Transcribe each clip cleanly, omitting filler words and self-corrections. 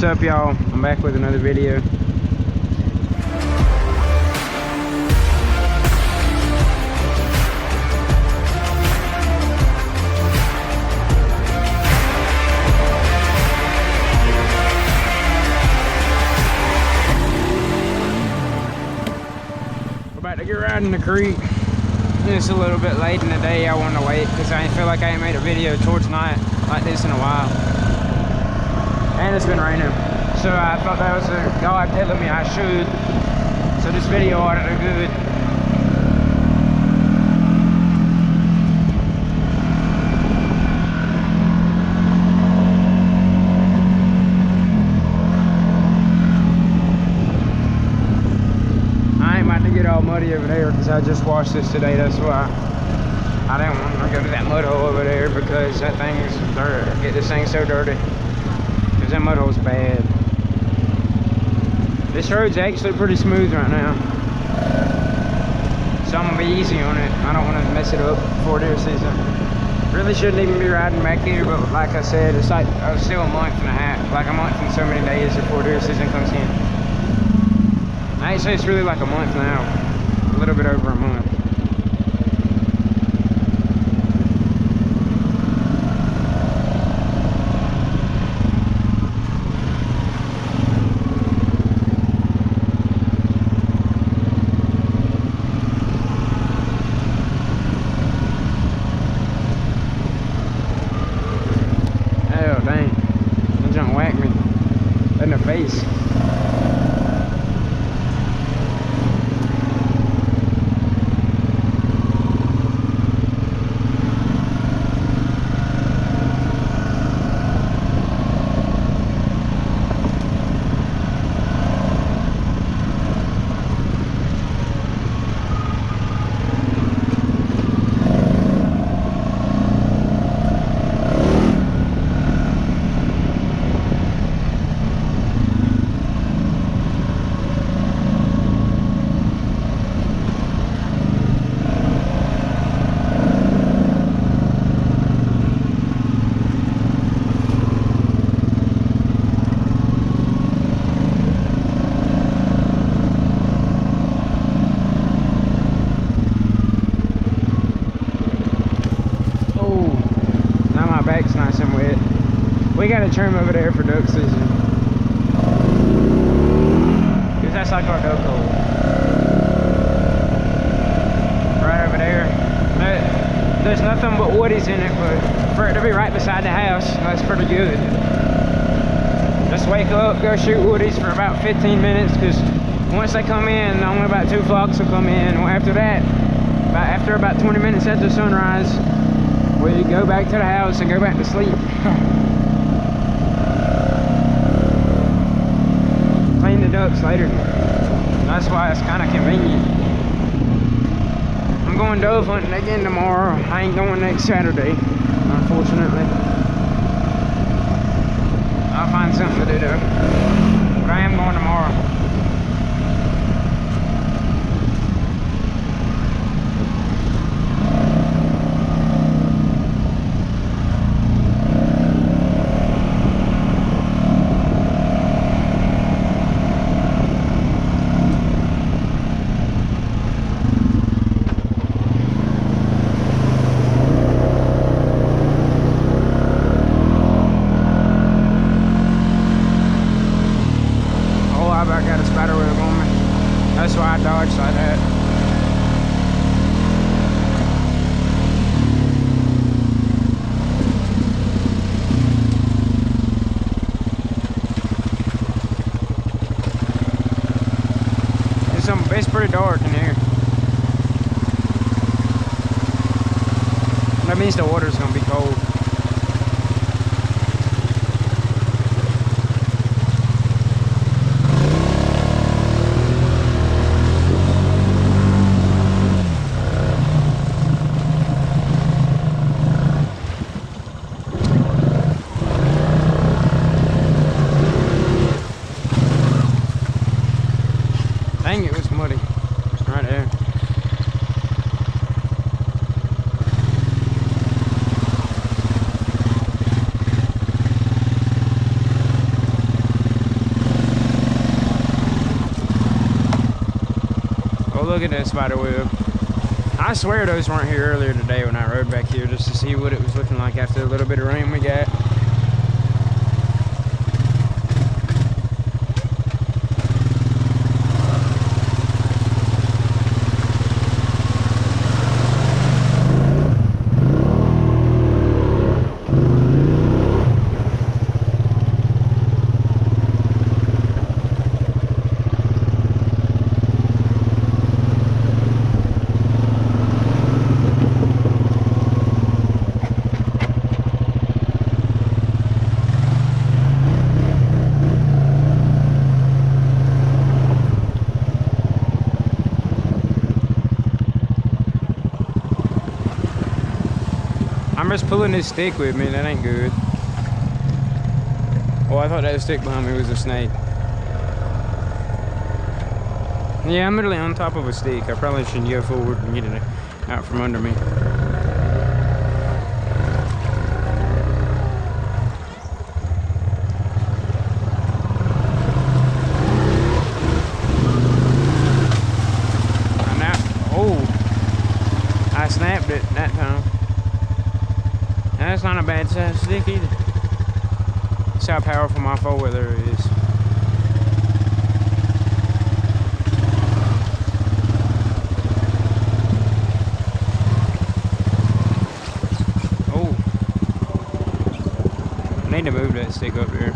up, y'all? I'm back with another video. We're about to get riding the creek. It's a little bit late in the day. I want to wait because I feel like I ain't made a video towards night like this in a while. And it's been raining. So I thought that was a God telling me I should. So this video ought to do good. I ain't about to get all muddy over there because I just washed this today. That's why I didn't want to go to that mud hole over there because that thing is dirty. Get this thing so dirty. Because that mud hole's bad. This road's actually pretty smooth right now. So I'm going to be easy on it. I don't want to mess it up before deer season. Really shouldn't even be riding back here, but like I said, it's like still a month and a half. Like a month and so many days before deer season comes in. Actually, it's really like a month now. A little bit over a month. Face. We got a trim over there for duck season. Cause that's like our duck hole. Right over there. There's nothing but woodies in it, but for it to be right beside the house, that's pretty good. Just wake up, go shoot woodies for about 15 minutes, cause once they come in, only about 2 flocks will come in. Well, after that, after about 20 minutes after sunrise, we go back to the house and go back to sleep. Clean the ducks later. That's why it's kind of convenient. I'm going dove hunting again tomorrow. I ain't going next Saturday, unfortunately. I'll find something to do though. But I am going tomorrow. I got a spider web on me. That's why I dodged like that. It's pretty dark in here. That means the water's gonna be cold. Dang, it was muddy. Right there. look at that spider web. I swear those weren't here earlier today when I rode back here just to see what it was looking like after a little bit of rain we got. I'm just pulling this stick with me, that ain't good. Oh, I thought that stick behind me was a snake. Yeah, I'm literally on top of a stick. I probably shouldn't go forward and get it out from under me. I snapped it that time. That's not a bad size stick either. That's how powerful my four-wheeler is. Oh. I need to move that stick up there.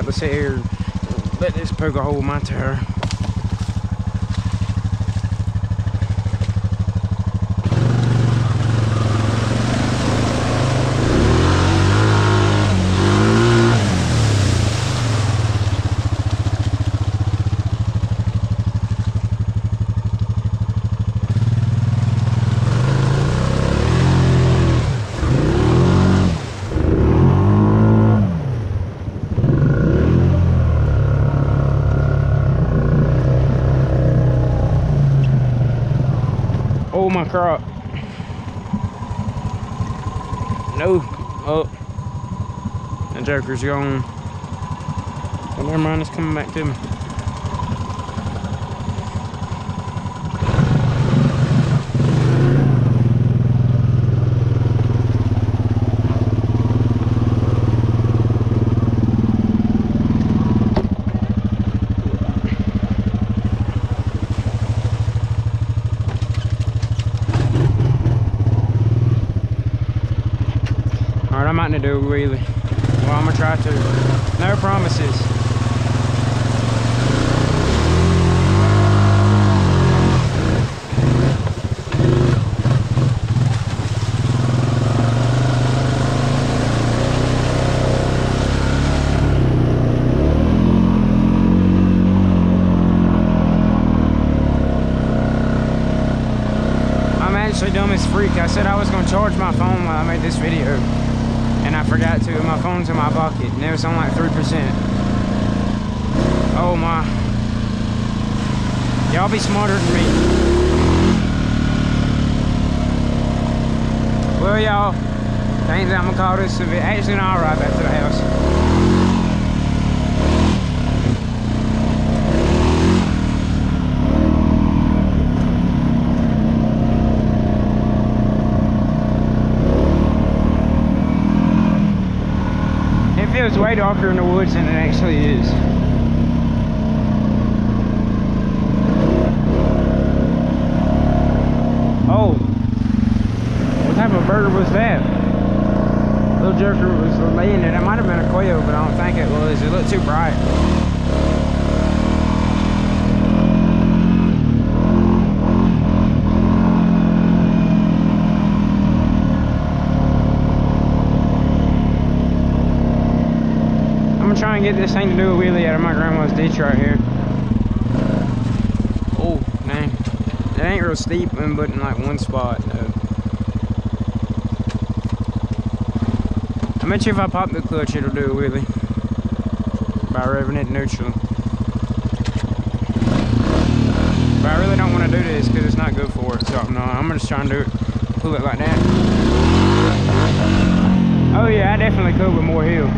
To sit here and let this poke a hole in my tire. Oh, my crop. No. Oh. That joker's gone. Oh, never mind, it's coming back to me. Alright, I'm out to do a wheelie. Well, I'm gonna try to. No promises. I'm actually dumb as freak. I said I was gonna charge my phone while I made this video. And I forgot to, my phone's in my pocket, and it was on like 3%. Oh my. Y'all be smarter than me. Well, y'all, things I'm gonna call this a bit. Actually, no, I'll ride back to the house. It feels way darker in the woods than it actually is. Oh, what type of bird was that? Little jerker was laying there. That might have been a quail, but I don't think it was. It looked too bright. I'm gonna try and get this thing to do a wheelie out of my grandma's ditch right here. Dang. It ain't real steep, but in like one spot though. I bet you if I pop the clutch, it'll do a wheelie by revving it neutral. But I really don't want to do this because it's not good for it. So no, I'm just trying to do it, pull it like that. Oh yeah, I definitely could with more hill,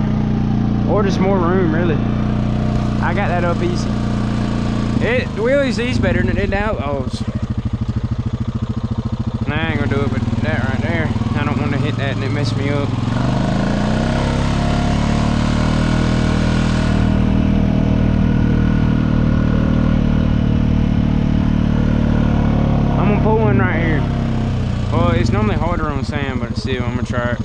or just more room. Really, I got that up easy. The wheelies ease better than it did the Outlaws. Nah, I ain't gonna do it with that right there. I don't want to hit that and it mess me up. I'm gonna pull one right here. Well, it's normally harder on sand, but still, I'm gonna try it.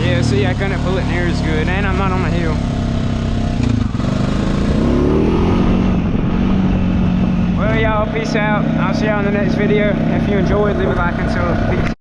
Yeah, see, I couldn't pull it near as good, and I'm not on the hill. Well, y'all, peace out. I'll see y'all in the next video. If you enjoyed, leave a like and sub. Peace.